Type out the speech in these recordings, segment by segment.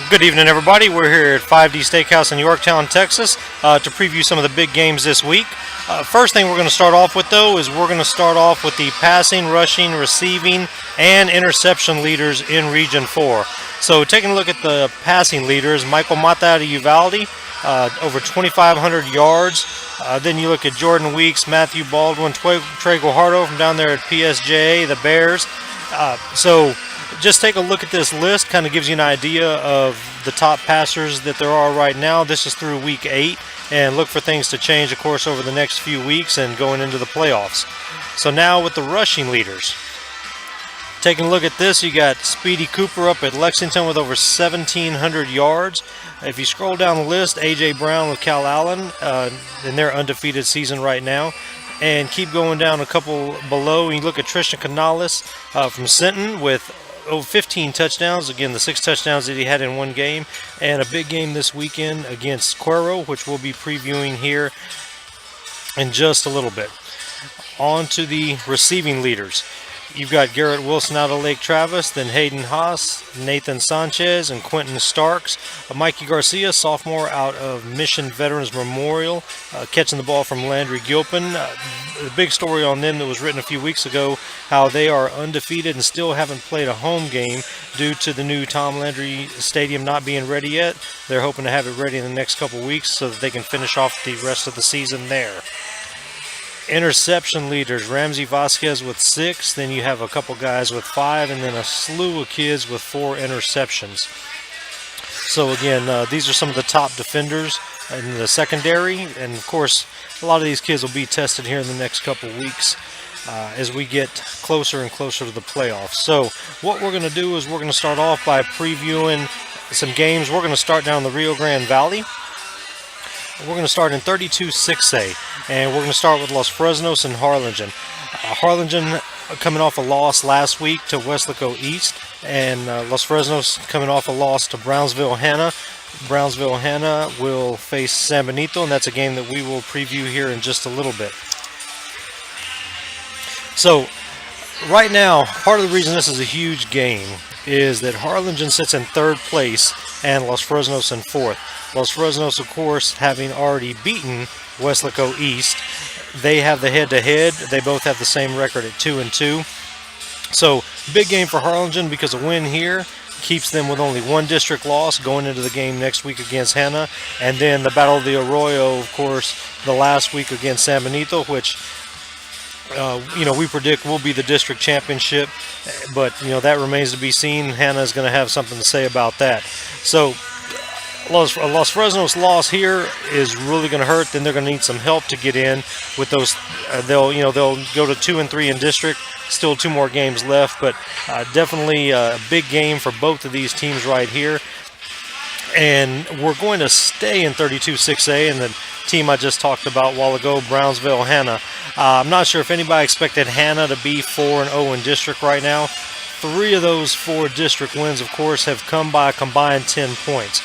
Good evening, everybody. We're here at 5D Steakhouse in Yorktown, Texas, to preview some of the big games this week. First thing we're going to start off with, though, is we're going to start off with the passing, rushing, receiving, and interception leaders in Region 4. So taking a look at the passing leaders, Michael Mata out of Uvalde, over 2,500 yards. Then you look at Jordan Weeks, Matthew Baldwin, Trey Guajardo from down there at PSJA, the Bears. So just take a look at this list, kind of gives you an idea of the top passers that there are right now. This is through week 8, and look for things to change, of course, over the next few weeks and going into the playoffs. So now with the rushing leaders. Taking a look at this, you got Speedy Cooper up at Lexington with over 1,700 yards. If you scroll down the list, A.J. Brown with Cal Allen in their undefeated season right now. And keep going down a couple below, and you look at Tristan Canales from Sinton with over 15 touchdowns. Again, the 6 touchdowns that he had in one game, and a big game this weekend against Cuero, which we'll be previewing here in just a little bit. On to the receiving leaders. You've got Garrett Wilson out of Lake Travis, then Hayden Haas, Nathan Sanchez, and Quentin Starks. Mikey Garcia, sophomore out of Mission Veterans Memorial, catching the ball from Landry Gilpin. The big story on them that was written a few weeks ago, how they are undefeated and still haven't played a home game due to the new Tom Landry Stadium not being ready yet. They're hoping to have it ready in the next couple weeks so that they can finish off the rest of the season there. Interception leaders, Ramsey Vasquez with 6, then you have a couple guys with 5, and then a slew of kids with 4 interceptions. So again, these are some of the top defenders in the secondary, and of course a lot of these kids will be tested here in the next couple weeks as we get closer and closer to the playoffs. So what we're going to do is we're going to start off by previewing some games. We're going to start down the Rio Grande Valley. We're going to start in 32-6A, and we're going to start with Los Fresnos and Harlingen. Harlingen coming off a loss last week to Weslaco East, and Los Fresnos coming off a loss to Brownsville-Hanna. Brownsville-Hanna will face San Benito, and that's a game that we will preview here in just a little bit. So right now, part of the reason this is a huge game is that Harlingen sits in 3rd place and Los Fresnos in 4th. Los Fresnos, of course, having already beaten Weslaco East, they have the head-to-head. They both have the same record at 2-2. So big game for Harlingen because a win here keeps them with only 1 district loss going into the game next week against Hanna. And then the Battle of the Arroyo, of course, the last week against San Benito, which we predict will be the district championship, but that remains to be seen. Hanna is going to have something to say about that. So Los Fresnos' loss here is really going to hurt. Then they're going to need some help to get in with those. They'll go to 2 and 3 in district. Still 2 more games left, but definitely a big game for both of these teams right here. And we're going to stay in 32-6A, and the team I just talked about a while ago, Brownsville-Hanna. I'm not sure if anybody expected Hanna to be 4-0 in district right now. 3 of those 4 district wins, of course, have come by a combined 10 points.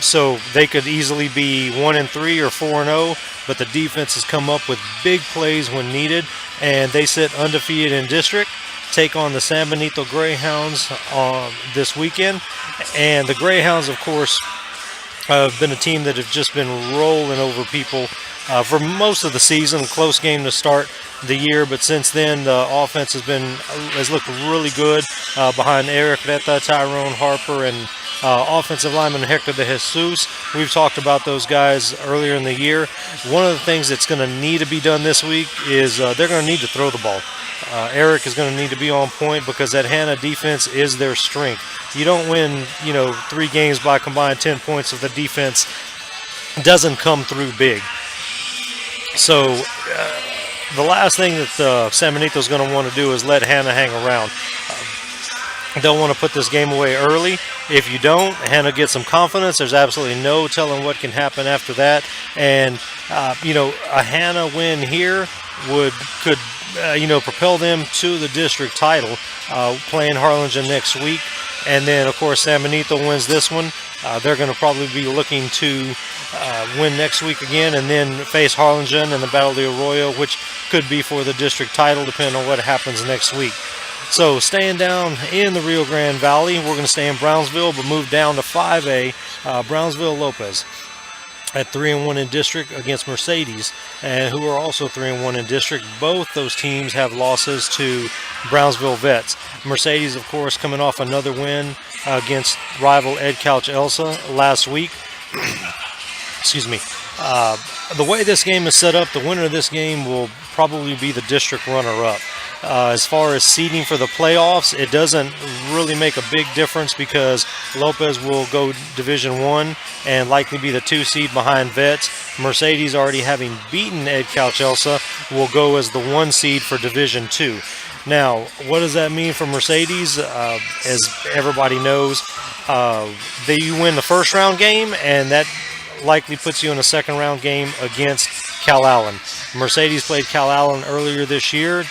So they could easily be 1-3 or 4-0, but the defense has come up with big plays when needed, and they sit undefeated in district. Take on the San Benito Greyhounds this weekend. And the Greyhounds, of course, have been a team that have just been rolling over people for most of the season. Close game to start the year, but since then the offense has looked really good behind Eric Reta, Tyrone Harper, and offensive lineman Hector de Jesus. We've talked about those guys earlier in the year. One of the things that's going to need to be done this week is they're going to need to throw the ball. Eric is going to need to be on point because that Hanna defense is their strength. You don't win, 3 games by combined 10 points if the defense doesn't come through big. So the last thing that San Benito is going to want to do is let Hanna hang around. They'll want to put this game away early. If you don't, Hanna gets some confidence. There's absolutely no telling what can happen after that. And, a Hanna win here could propel them to the district title, playing Harlingen next week. And then, of course, San Benito wins this one. They're going to probably be looking to win next week again and then face Harlingen in the Battle of the Arroyo, which could be for the district title depending on what happens next week. So staying down in the Rio Grande Valley, we're going to stay in Brownsville, but move down to 5A. Brownsville Lopez at 3-1 in district against Mercedes, and who are also 3-1 in district. Both those teams have losses to Brownsville Vets. Mercedes, of course, coming off another win against rival Ed Couch Elsa last week. Excuse me. The way this game is set up, the winner of this game will probably be the district runner-up. As far as seeding for the playoffs, it doesn't really make a big difference because Lopez will go Division 1 and likely be the 2 seed behind Vets. Mercedes, already having beaten Ed Couch Elsa, will go as the 1 seed for Division 2. Now, what does that mean for Mercedes? As everybody knows, you win the first round game, and that likely puts you in a second round game against Calallen. Mercedes played Calallen earlier this year,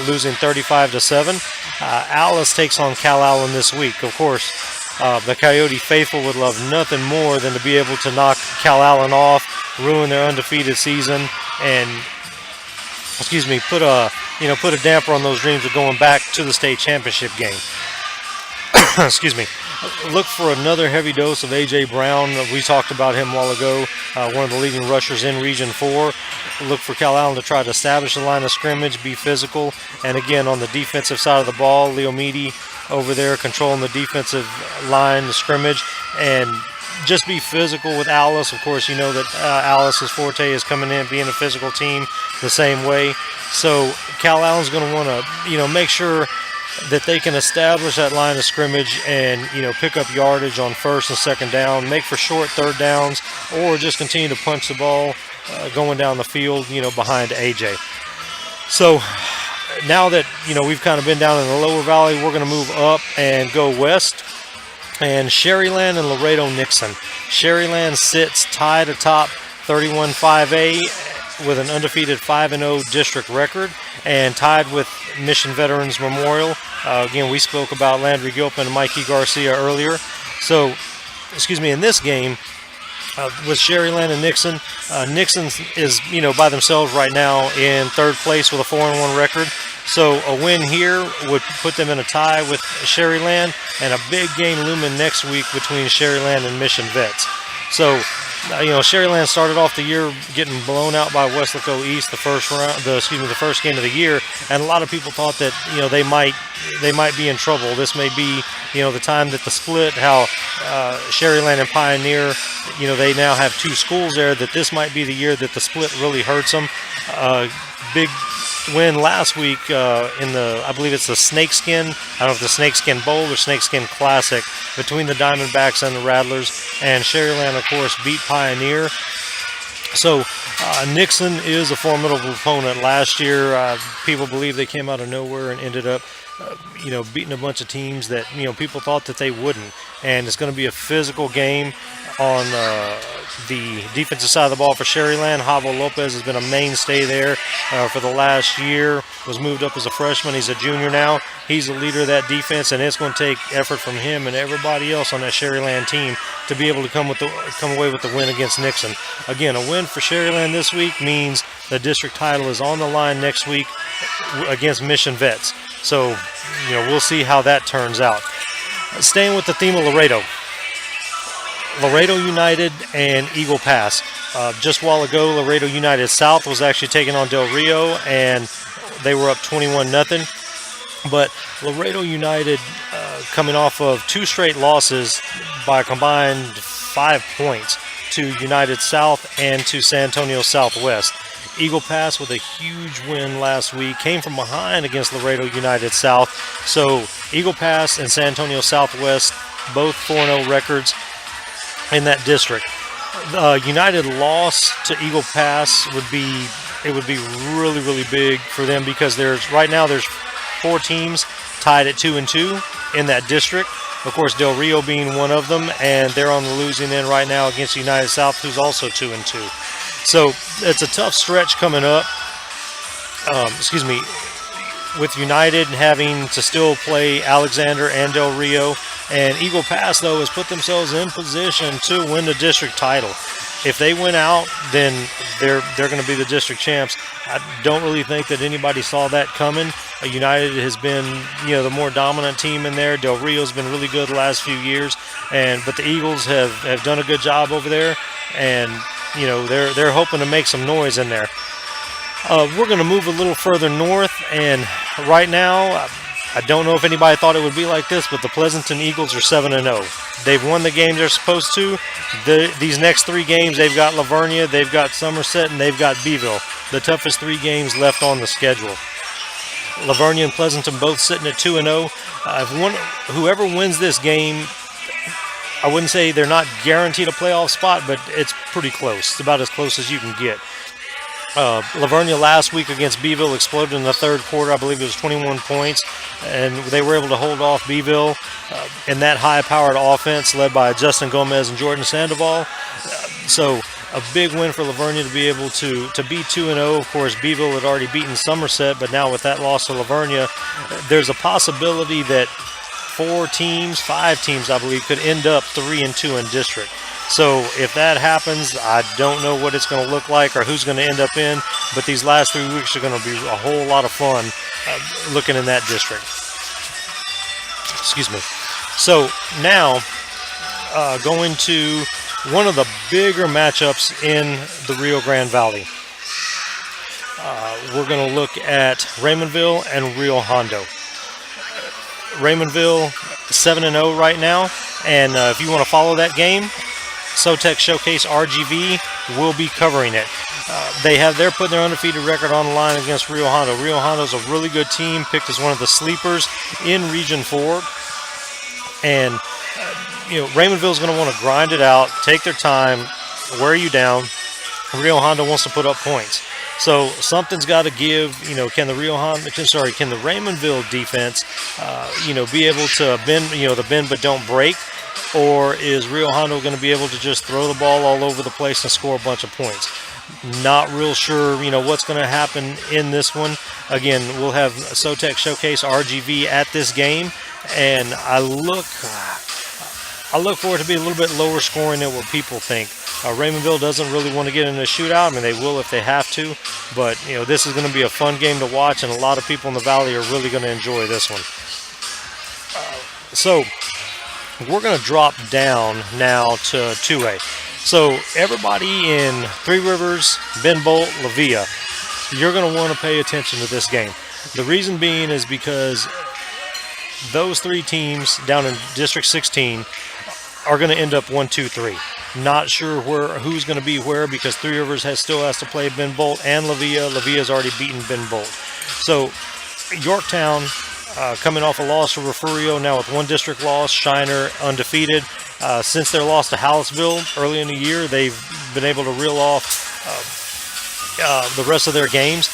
losing 35-7. Alice takes on Calallen this week. Of course, the Coyote faithful would love nothing more than to be able to knock Calallen off, ruin their undefeated season, and put a damper on those dreams of going back to the state championship game. Excuse me. Look for another heavy dose of A.J. Brown. We talked about him a while ago, one of the leading rushers in Region 4. Look for Calallen to try to establish the line of scrimmage, be physical. And again, on the defensive side of the ball, Leo Meady over there controlling the defensive line, the scrimmage, and just be physical with Alice. Of course, you know that Alice's forte is coming in, being a physical team the same way. So Calallen's going to want to, make sure that they can establish that line of scrimmage and, pick up yardage on first and second down, make for short third downs, or just continue to punch the ball going down the field, behind AJ. So now that, we've kind of been down in the lower valley, we're going to move up and go west. And Sherryland and Laredo Nixon. Sherryland sits tied atop 31-5A with an undefeated 5-0 district record, and tied with Mission Veterans Memorial. Again, we spoke about Landry Gilpin and Mikey Garcia earlier. So, in this game, with Sherryland and Nixon, Nixon is, by themselves right now in third place with a 4-1 record. So a win here would put them in a tie with Sherryland, and a big game looming next week between Sherryland and Mission Vets. So, Sherryland started off the year getting blown out by Weslaco East the first game of the year, and a lot of people thought that they might be in trouble. This may be the time that the split, how Sherryland and Pioneer, they now have 2 schools there, that this might be the year that the split really hurts them. Big win last week I believe it's the Snakeskin, I don't know if the Snakeskin Bowl or Snakeskin Classic, between the Diamondbacks and the Rattlers, and Sherryland, of course, beat Pioneer. So Nixon is a formidable opponent. Last year, people believe they came out of nowhere and ended up beating a bunch of teams that people thought that they wouldn't. And it's going to be a physical game on the defensive side of the ball for Sherryland. Havo Lopez has been a mainstay there for the last year. Was moved up as a freshman. He's a junior now. He's the leader of that defense, and it's going to take effort from him and everybody else on that Sherryland team to be able to come away with the win against Nixon. Again, a win for Sherryland this week means the district title is on the line next week against Mission Vets. So, we'll see how that turns out. Staying with the theme of Laredo. Laredo United and Eagle Pass. Just a while ago, Laredo United South was actually taking on Del Rio, and they were up 21-0. But Laredo United, coming off of 2 straight losses by a combined 5 points to United South and to San Antonio Southwest. Eagle Pass with a huge win last week, came from behind against Laredo United South. So Eagle Pass and San Antonio Southwest, both 4-0 records in that district. United loss to Eagle Pass would be really, really big for them, because there's 4 teams tied at 2-2 in that district. Of course, Del Rio being one of them, and they're on the losing end right now against United South, who's also 2-2. So it's a tough stretch coming up. With United having to still play Alexander and Del Rio, and Eagle Pass, though, has put themselves in position to win the district title. If they win out, then they're going to be the district champs. I don't really think that anybody saw that coming. United has been, the more dominant team in there. Del Rio's been really good the last few years, but the Eagles have done a good job over there, and they're hoping to make some noise in there. We're going to move a little further north, and right now, I don't know if anybody thought it would be like this, but the Pleasanton Eagles are 7-0. They've won the games they're supposed to. These next 3 games, they've got Lavernia, they've got Somerset, and they've got Beeville. The toughest 3 games left on the schedule. Lavernia and Pleasanton both sitting at 2-0. Whoever wins this game, I wouldn't say they're not guaranteed a playoff spot, but it's pretty close. It's about as close as you can get. Lavernia last week against Beeville exploded in the third quarter. I believe it was 21 points, and they were able to hold off Beeville in that high-powered offense led by Justin Gomez and Jordan Sandoval. So a big win for Lavernia to be able to be 2-0. Of course, Beeville had already beaten Somerset, but now with that loss to Lavernia, there's a possibility that 5 teams, I believe, could end up 3-2 in district. So if that happens, I don't know what it's going to look like or who's going to end up in, but these last 3 weeks are going to be a whole lot of fun looking in that district. Excuse me. So now going to one of the bigger matchups in the Rio Grande Valley. We're going to look at Raymondville and Rio Hondo. Raymondville 7-0 right now, and if you want to follow that game, SoTech Showcase RGV will be covering it. They're putting their undefeated record on the line against Rio Hondo. Rio Hondo's a really good team, picked as one of the sleepers in Region 4. And Raymondville's going to want to grind it out, take their time, wear you down. Rio Hondo wants to put up points. So something's got to give. Can the Raymondville defense, be able to bend, the bend but don't break? Or is Rio Hondo going to be able to just throw the ball all over the place and score a bunch of points? Not real sure, what's going to happen in this one. Again, we'll have SoTech Showcase RGV at this game, and I look for it to be a little bit lower scoring than what people think. Raymondville doesn't really want to get in a shootout. I mean, they will if they have to, but this is going to be a fun game to watch, and a lot of people in the Valley are really going to enjoy this one. So we're going to drop down now to 2A. So everybody in Three Rivers, Ben Bolt, La Villa, you're going to want to pay attention to this game. The reason being is because those 3 teams down in District 16 are going to end up 1-2-3. Not sure who's going to be where, because Three Rivers still has to play Ben Bolt and La Villa. La Villa's already beaten Ben Bolt. So Yorktown coming off a loss to Refugio, now with 1 district loss. Shiner undefeated. Since their loss to Hallettsville early in the year, they've been able to reel off the rest of their games.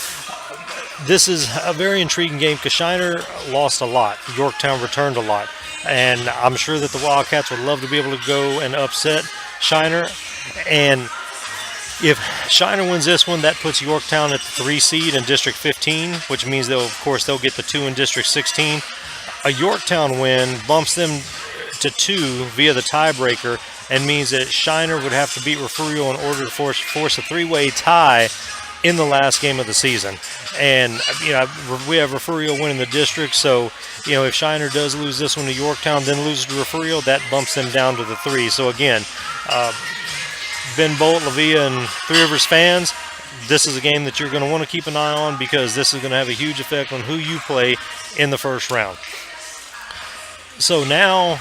This is a very intriguing game because Shiner lost a lot. Yorktown returned a lot. And I'm sure that the Wildcats would love to be able to go and upset Shiner. And if Shiner wins this one, that puts Yorktown at the 3 seed in District 15, which means they'll get the 2 in District 16. A Yorktown win bumps them to 2 via the tiebreaker, and means that Shiner would have to beat Refugio in order to force a 3-way tie in the last game of the season. And we have Refugio winning the district, so if Shiner does lose this one to Yorktown, then loses to Refugio, that bumps them down to the 3. So again, Ben Bolt, La Villa, and Three Rivers fans, this is a game that you're going to want to keep an eye on, because this is going to have a huge effect on who you play in the first round. So now,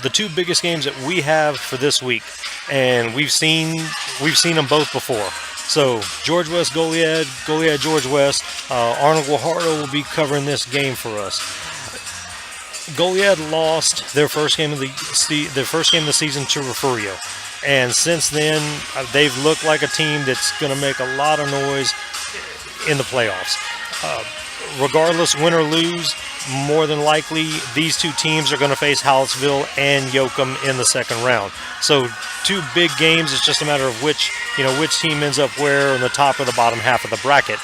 the 2 biggest games that we have for this week, and we've seen them both before. So George West, Goliad, George West. Arnold Guajardo will be covering this game for us. Goliad lost their first game of the season to Refugio, and since then they've looked like a team that's going to make a lot of noise in the playoffs. Regardless, win or lose, more than likely these 2 teams are going to face Hallettsville and Yoakum in the second round. So 2 big games. It's just a matter of which team ends up where in the top or the bottom half of the bracket.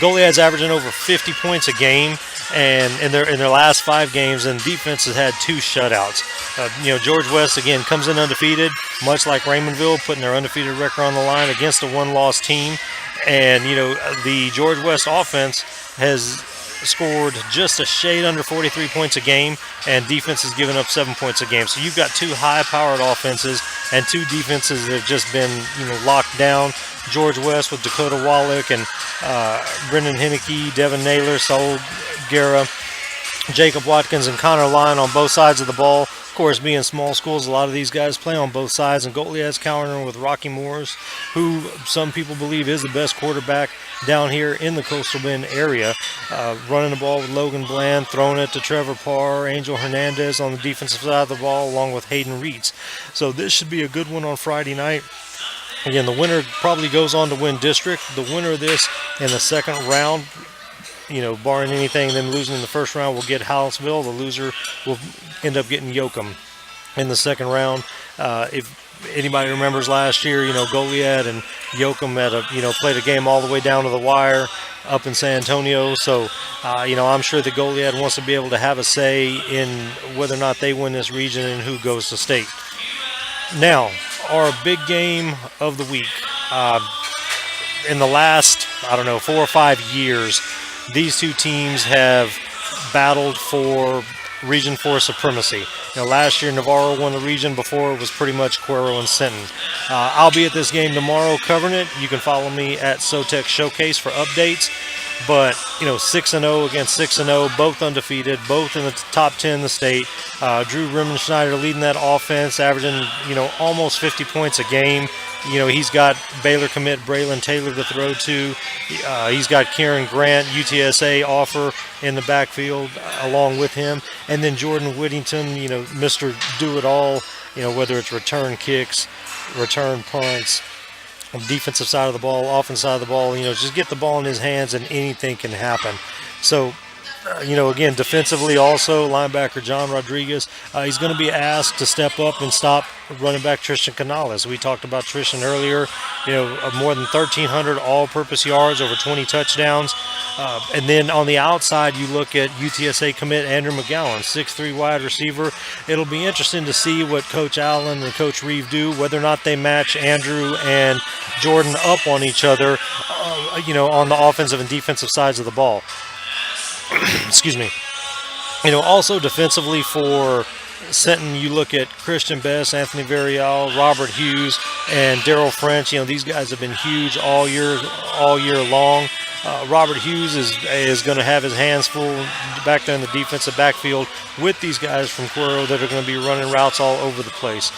Goliad's averaging over 50 points a game, and in their last 5 games, and defense has had 2 shutouts. George West again comes in undefeated, much like Raymondville, putting their undefeated record on the line against a 1-loss team. And the George West offense has scored just a shade under 43 points a game, and defense has given up 7 points a game. So you've got two high-powered offenses and two defenses that have just been, locked down. George West with Dakota Wallach and Brendan Henneke, Devin Naylor, Saul Guerra, Jacob Watkins, and Connor Lyon on both sides of the ball. Of course, being small schools, a lot of these guys play on both sides, and Goliad's countering with Rocky Morris, who some people believe is the best quarterback down here in the Coastal Bend area. Running the ball with Logan Bland, throwing it to Trevor Parr, Angel Hernandez on the defensive side of the ball, along with Hayden Reeds. So this should be a good one on Friday night. Again, the winner probably goes on to win district. The winner of this in the second round, barring anything, them losing in the first round, will get Hallettsville. The loser will end up getting Yoakum in the second round. If anybody remembers last year, Goliad and Yoakum played a game all the way down to the wire up in San Antonio. So, I'm sure that Goliad wants to be able to have a say in whether or not they win this region and who goes to state. Now, our big game of the week. In the last, 4 or 5 years, these two teams have battled for Region 4 supremacy. Last year Navarro won the region. Before it was pretty much Cuero and Sinton. I'll be at this game tomorrow covering it. You can follow me at SoTech Showcase for updates. But, 6-0 against 6-0, both undefeated, both in the top 10 in the state. Drew Rimmenschneider leading that offense, averaging, almost 50 points a game. He's got Baylor commit Braylon Taylor to throw to. He's got Kieran Grant, UTSA offer in the backfield along with him. And then Jordan Whittington, Mr. Do-It-All, whether it's return kicks, return punts, on the defensive side of the ball, offensive side of the ball, just get the ball in his hands and anything can happen. So, again, defensively also, linebacker John Rodriguez, he's going to be asked to step up and stop running back Tristan Canales. We talked about Tristan earlier, more than 1,300 all-purpose yards, over 20 touchdowns. And then on the outside, you look at UTSA commit Andrew McGowan, 6'3" wide receiver. It'll be interesting to see what Coach Allen and Coach Reeve do, whether or not they match Andrew and Jordan up on each other, on the offensive and defensive sides of the ball. Excuse me. Also defensively for Sinton, you look at Christian Best, Anthony Varial, Robert Hughes, and Daryl French. These guys have been huge all year long. Robert Hughes is going to have his hands full back there in the defensive backfield with these guys from Cuero that are going to be running routes all over the place.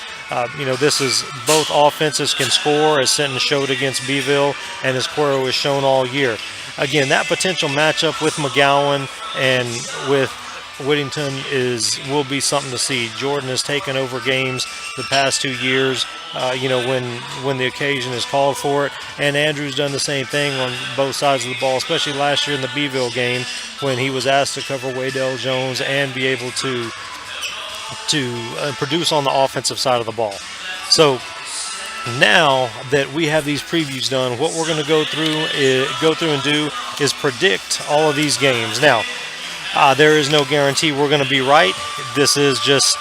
This is both offenses can score, as Sinton showed against Beeville and as Cuero has shown all year. Again, that potential matchup with McGowan and with Whittington will be something to see. Jordan has taken over games the past 2 years, when the occasion is called for it. And Andrew's done the same thing on both sides of the ball, especially last year in the Beeville game when he was asked to cover Waydell Jones and be able to produce on the offensive side of the ball. So now that we have these previews done, what we're going to go through and do is predict all of these games. Now, there is no guarantee we're going to be right. This is just,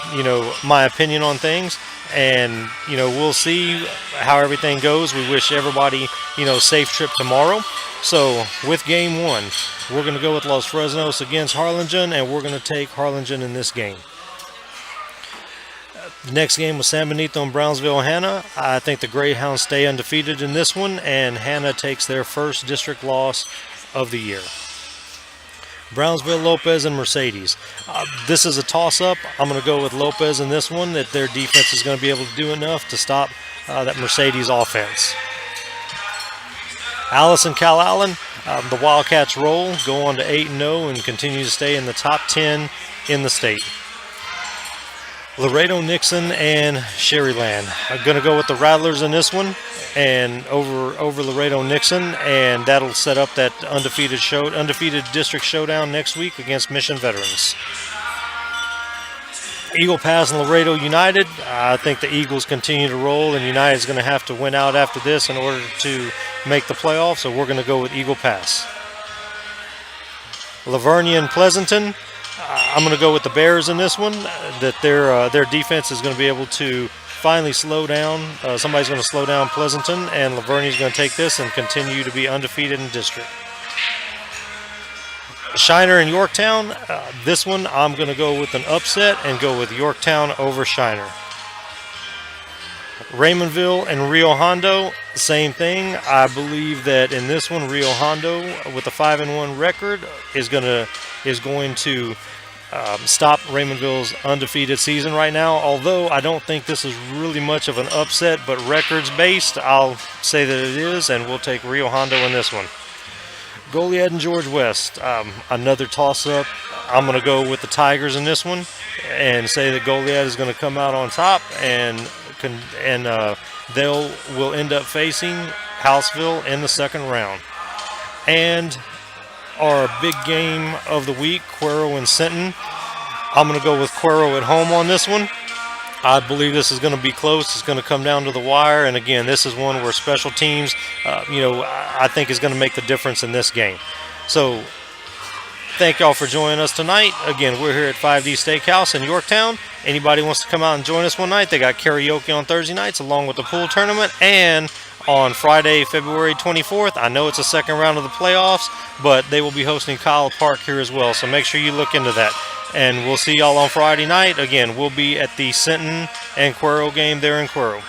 my opinion on things. And, we'll see how everything goes. We wish everybody, safe trip tomorrow. So, with game one, we're going to go with Los Fresnos against Harlingen, and we're going to take Harlingen in this game. The next game was San Benito and Brownsville-Hanna. I think the Greyhounds stay undefeated in this one, and Hanna takes their first district loss of the year. Brownsville, Lopez, and Mercedes. This is a toss-up. I'm going to go with Lopez in this one, that their defense is going to be able to do enough to stop that Mercedes offense. Alice and Calallen, the Wildcats roll, go on to 8-0 and continue to stay in the top 10 in the state. Laredo, Nixon, and Sherryland. I'm going to go with the Rattlers in this one and over Laredo, Nixon, and that'll set up that undefeated district showdown next week against Mission Veterans. Eagle Pass and Laredo United. I think the Eagles continue to roll, and United's going to have to win out after this in order to make the playoffs, so we're going to go with Eagle Pass. Lavernia and Pleasanton. I'm going to go with the Bears in this one, that their defense is going to be able to finally slow down. Somebody's going to slow down Pleasanton, and Lavernia is going to take this and continue to be undefeated in district. Shiner and Yorktown. This one I'm going to go with an upset and go with Yorktown over Shiner. Raymondville and Rio Hondo, same thing. I believe that in this one, Rio Hondo with a 5-1 record is going to stop Raymondville's undefeated season right now. Although I don't think this is really much of an upset, but records based, I'll say that it is, and we'll take Rio Hondo in this one. Goliad and George West, another toss-up. I'm going to go with the Tigers in this one and say that Goliad is going to come out on top, and will end up facing Houseville in the second round. And our big game of the week, Cuero and Sinton. I'm going to go with Cuero at home on this one. I believe this is going to be close. It's going to come down to the wire. And again, this is one where special teams, I think is going to make the difference in this game. So thank y'all for joining us tonight. Again, we're here at 5D Steakhouse in Yorktown. Anybody wants to come out and join us one night, they got karaoke on Thursday nights along with the pool tournament. And on Friday, February 24th, I know it's a second round of the playoffs, but they will be hosting Kyle Park here as well. So make sure you look into that. And we'll see y'all on Friday night. Again, we'll be at the Sinton and Cuero game there in Cuero.